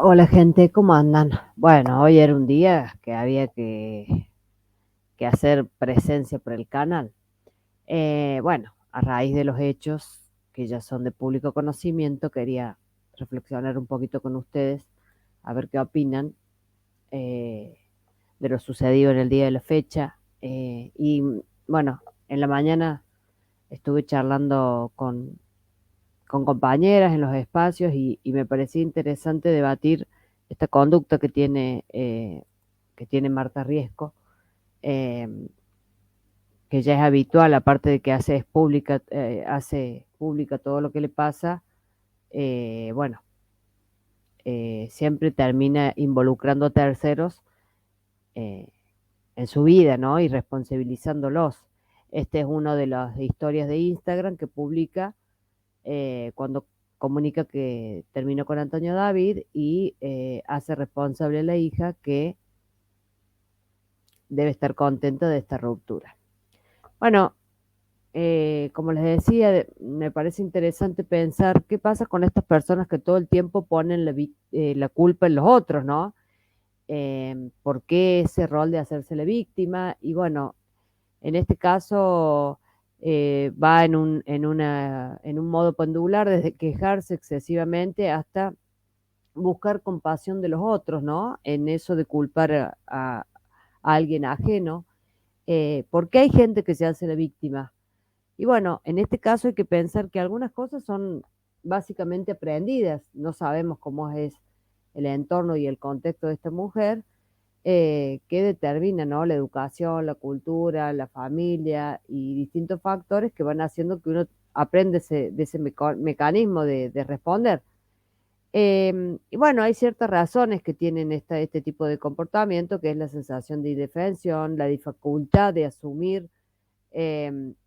Hola gente, ¿cómo andan? Bueno, hoy era un día que había que hacer presencia por el canal. Bueno, a raíz de los hechos que ya son de público conocimiento, quería reflexionar un poquito con ustedes, a ver qué opinan eh, de lo sucedido en el día de la fecha. Y bueno, en la mañana estuve charlando con compañeras en los espacios y me parecía interesante debatir esta conducta que tiene Marta Riesco, eh, que ya es habitual, aparte de que hace pública todo lo que le pasa, bueno, siempre termina involucrando a terceros eh, en su vida, ¿no? Y responsabilizándolos. Este es uno de las historias de Instagram que publica cuando comunica que terminó con Antonio David y hace responsable a la hija que debe estar contenta de esta ruptura. Bueno, como les decía, me parece interesante pensar qué pasa con estas personas que todo el tiempo ponen la culpa en los otros, ¿no? ¿Por qué ese rol de hacerse la víctima? Y bueno, en este caso va en un modo pendular desde quejarse excesivamente hasta buscar compasión de los otros, ¿no? En eso de culpar a alguien ajeno. ¿Por qué hay gente que se hace la víctima? Y bueno, en este caso hay que pensar que algunas cosas son básicamente aprendidas. No sabemos cómo es el entorno y el contexto de esta mujer, que determina, ¿no? La educación, la cultura, la familia y distintos factores que van haciendo que uno aprende de ese mecanismo de responder. Y bueno, hay ciertas razones que tienen este tipo de comportamiento, que es la sensación de indefensión, la dificultad de asumir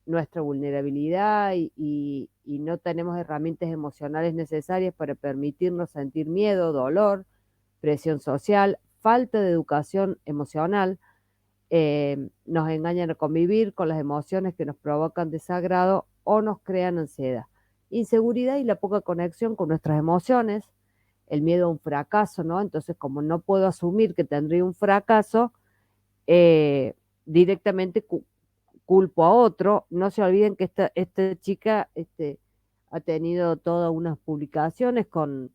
nuestra vulnerabilidad y no tenemos herramientas emocionales necesarias para permitirnos sentir miedo, dolor, presión social, falta de educación emocional. Nos engañan a convivir con las emociones que nos provocan desagrado o nos crean ansiedad, inseguridad y la poca conexión con nuestras emociones, el miedo a un fracaso, ¿no? Entonces, como no puedo asumir que tendría un fracaso, eh, directamente culpo a otro. No se olviden que esta chica ha tenido todas unas publicaciones con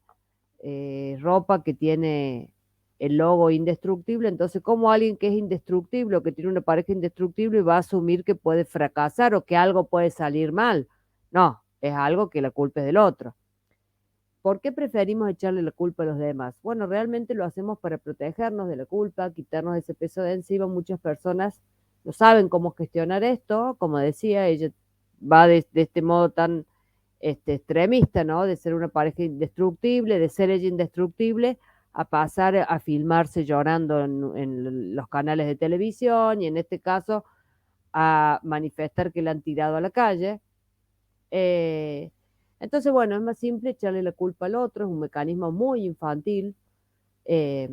ropa que tiene el logo indestructible. Entonces, ¿cómo alguien que es indestructible o que tiene una pareja indestructible va a asumir que puede fracasar o que algo puede salir mal? No, es algo que la culpa es del otro. ¿Por qué preferimos echarle la culpa a los demás? Bueno, realmente lo hacemos para protegernos de la culpa, quitarnos ese peso de encima. Muchas personas no saben cómo gestionar esto. Como decía, ella va de este modo tan extremista, ¿no? De ser una pareja indestructible, de ser ella indestructible, a pasar a filmarse llorando en los canales de televisión y en este caso a manifestar que la han tirado a la calle. Eh, entonces, bueno, es más simple echarle la culpa al otro, es un mecanismo muy infantil eh,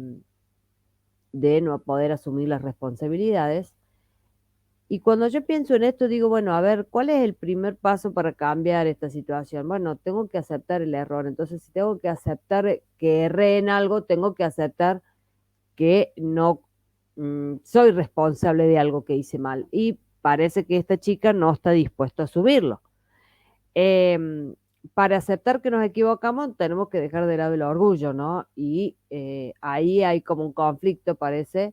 de no poder asumir las responsabilidades. Y cuando yo pienso en esto, digo, bueno, a ver, ¿cuál es el primer paso para cambiar esta situación? Bueno, tengo que aceptar el error. Entonces, si tengo que aceptar que erré en algo, tengo que aceptar que no soy responsable de algo que hice mal. Y parece que esta chica no está dispuesta a asumirlo. Em, para aceptar que nos equivocamos, tenemos que dejar de lado el orgullo, ¿no? Y ahí hay como un conflicto, parece,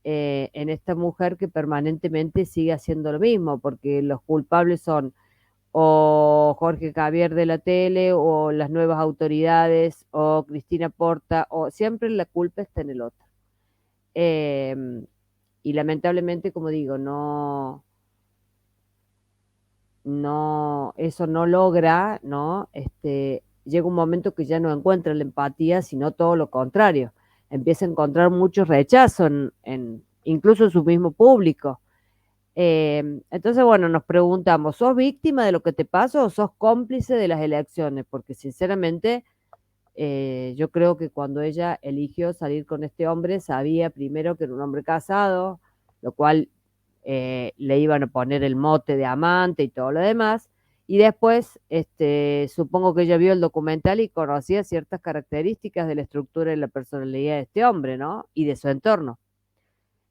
en esta mujer que permanentemente sigue haciendo lo mismo, porque los culpables son o Jorge Javier de la tele, o las nuevas autoridades, o Cristina Porta, o siempre la culpa está en el otro. Em, y lamentablemente, como digo, eso no logra, ¿no? Llega un momento que ya no encuentra la empatía, sino todo lo contrario. Empieza a encontrar mucho rechazo incluso en su mismo público. Entonces, bueno, nos preguntamos, ¿sos víctima de lo que te pasa o sos cómplice de las elecciones? Porque sinceramente, yo creo que cuando ella eligió salir con este hombre, sabía primero que era un hombre casado, lo cual le iban a poner el mote de amante y todo lo demás, Y después, supongo que ella vio el documental y conocía ciertas características de la estructura y la personalidad de este hombre, ¿no? Y de su entorno.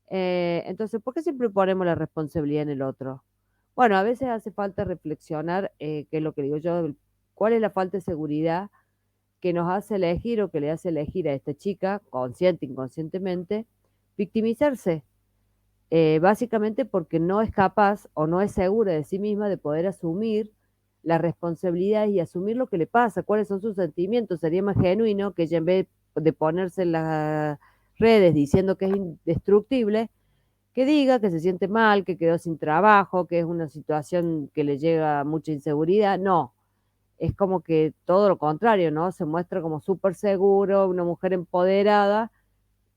Entonces, ¿por qué siempre ponemos la responsabilidad en el otro? Bueno, a veces hace falta reflexionar, que es lo que digo yo, cuál es la falta de seguridad que nos hace elegir o que le hace elegir a esta chica, consciente, inconscientemente, victimizarse. Básicamente porque no es capaz o no es segura de sí misma de poder asumir la responsabilidad y asumir lo que le pasa, cuáles son sus sentimientos. Sería más genuino que ella en vez de ponerse en las redes diciendo que es indestructible, que diga que se siente mal, que quedó sin trabajo, que es una situación que le llega mucha inseguridad. No, es como que todo lo contrario, ¿no? Se muestra como súper seguro, una mujer empoderada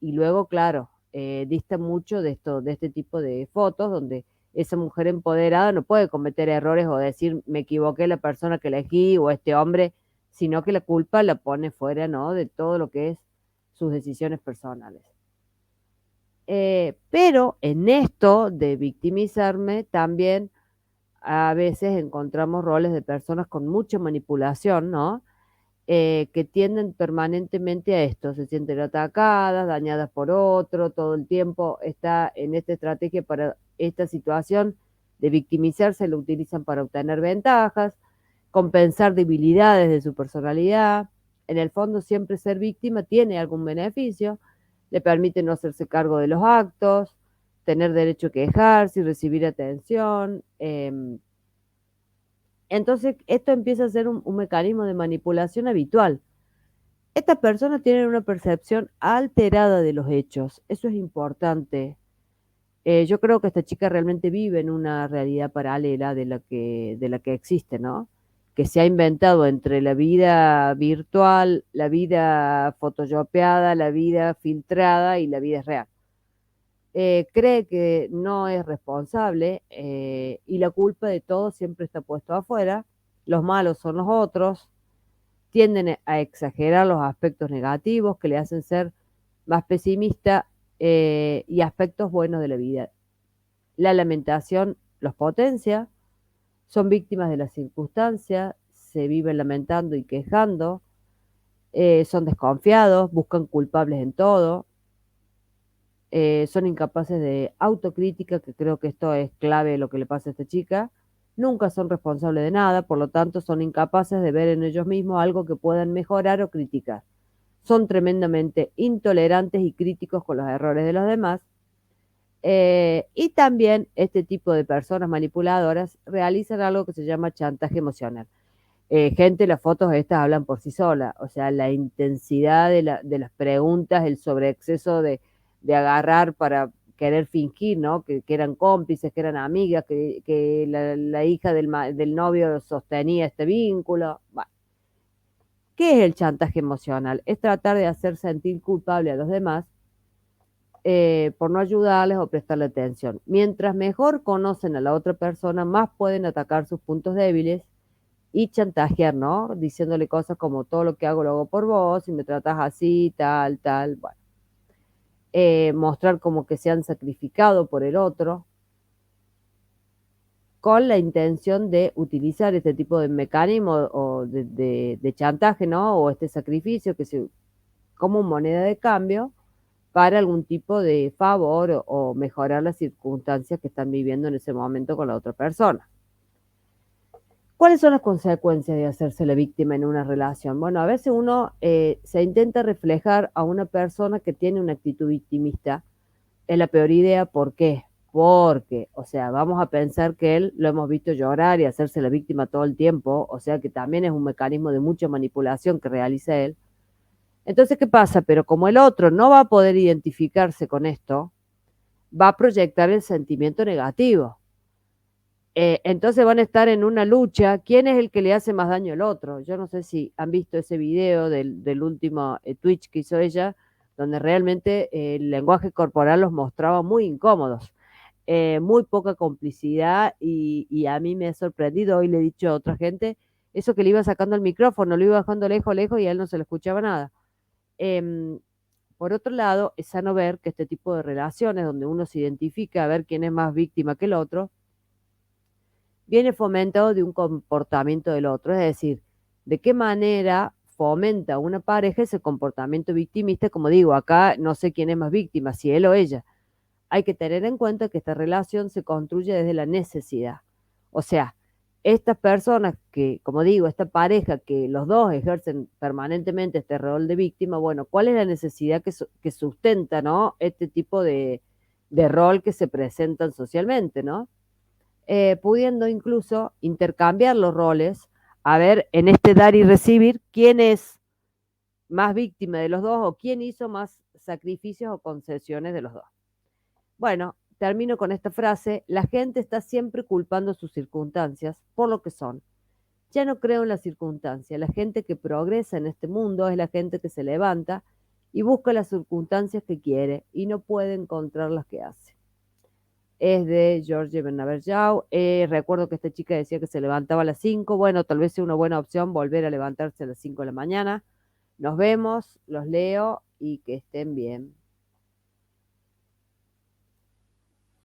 y luego, claro, dista mucho de esto, de este tipo de fotos donde esa mujer empoderada no puede cometer errores o decir me equivoqué la persona que elegí o este hombre, sino que la culpa la pone fuera, ¿no? De todo lo que es sus decisiones personales. Pero en esto de victimizarme también a veces encontramos roles de personas con mucha manipulación, ¿no? Que tienden permanentemente a esto, se sienten atacadas, dañadas por otro, todo el tiempo está en esta estrategia para esta situación de victimizarse, lo utilizan para obtener ventajas, compensar debilidades de su personalidad. En el fondo, siempre ser víctima tiene algún beneficio, le permite no hacerse cargo de los actos, tener derecho a quejarse y recibir atención. Entonces, esto empieza a ser un mecanismo de manipulación habitual. Estas personas tienen una percepción alterada de los hechos, eso es importante. Yo creo que esta chica realmente vive en una realidad paralela de la que existe, ¿no? Que se ha inventado entre la vida virtual, la vida photoshopeada, la vida filtrada y la vida real. Cree que no es responsable y la culpa de todo siempre está puesto afuera. Los malos son los otros, tienden a exagerar los aspectos negativos que le hacen ser más pesimista y aspectos buenos de la vida. La lamentación los potencia, son víctimas de las circunstancias, se viven lamentando y quejando, son desconfiados, buscan culpables en todo, son incapaces de autocrítica, que creo que esto es clave lo que le pasa a esta chica. Nunca son responsables de nada, por lo tanto son incapaces de ver en ellos mismos algo que puedan mejorar o criticar. Son tremendamente intolerantes y críticos con los errores de los demás. Y también este tipo de personas manipuladoras realizan algo que se llama chantaje emocional. Gente, las fotos estas hablan por sí solas, o sea, la intensidad de las preguntas, el sobreexceso de agarrar para querer fingir, ¿no? Que eran cómplices, que eran amigas, que la hija del novio sostenía este vínculo. Bueno, ¿qué es el chantaje emocional? Es tratar de hacer sentir culpable a los demás por no ayudarles o prestarle atención. Mientras mejor conocen a la otra persona, más pueden atacar sus puntos débiles y chantajear, ¿no? Diciéndole cosas como todo lo que hago lo hago por vos, y me tratas así, tal, tal, bueno. Mostrar como que se han sacrificado por el otro, con la intención de utilizar este tipo de mecanismo o de chantaje, ¿no? O este sacrificio como moneda de cambio para algún tipo de favor o mejorar las circunstancias que están viviendo en ese momento con la otra persona. ¿Cuáles son las consecuencias de hacerse la víctima en una relación? Bueno, a veces uno se intenta reflejar a una persona que tiene una actitud victimista. Es la peor idea, ¿por qué? Porque, o sea, vamos a pensar que él lo hemos visto llorar y hacerse la víctima todo el tiempo, o sea que también es un mecanismo de mucha manipulación que realiza él. Entonces, ¿qué pasa? Pero como el otro no va a poder identificarse con esto, va a proyectar el sentimiento negativo. Entonces van a estar en una lucha, ¿quién es el que le hace más daño al otro? Yo no sé si han visto ese video del último Twitch que hizo ella, donde realmente el lenguaje corporal los mostraba muy incómodos, muy poca complicidad y a mí me ha sorprendido, hoy le he dicho a otra gente, eso que le iba sacando el micrófono, lo iba bajando lejos, lejos y a él no se le escuchaba nada. Em, por otro lado, es sano ver que este tipo de relaciones donde uno se identifica a ver quién es más víctima que el otro, viene fomentado de un comportamiento del otro, es decir, de qué manera fomenta una pareja ese comportamiento victimista, como digo, acá no sé quién es más víctima, si él o ella. Hay que tener en cuenta que esta relación se construye desde la necesidad. O sea, estas personas que, como digo, esta pareja que los dos ejercen permanentemente este rol de víctima, bueno, ¿cuál es la necesidad que sustenta, ¿no? Este tipo de rol que se presentan socialmente, ¿no? Pudiendo incluso intercambiar los roles, a ver, en este dar y recibir, quién es más víctima de los dos o quién hizo más sacrificios o concesiones de los dos. Bueno, termino con esta frase, la gente está siempre culpando sus circunstancias por lo que son. Ya no creo en las circunstancias, la gente que progresa en este mundo es la gente que se levanta y busca las circunstancias que quiere y no puede encontrar las que hace. Es de George Bernabé Shaw. Recuerdo que esta chica decía que se levantaba a las 5. Bueno, tal vez sea una buena opción volver a levantarse a las 5 de la mañana. Nos vemos, los leo y que estén bien.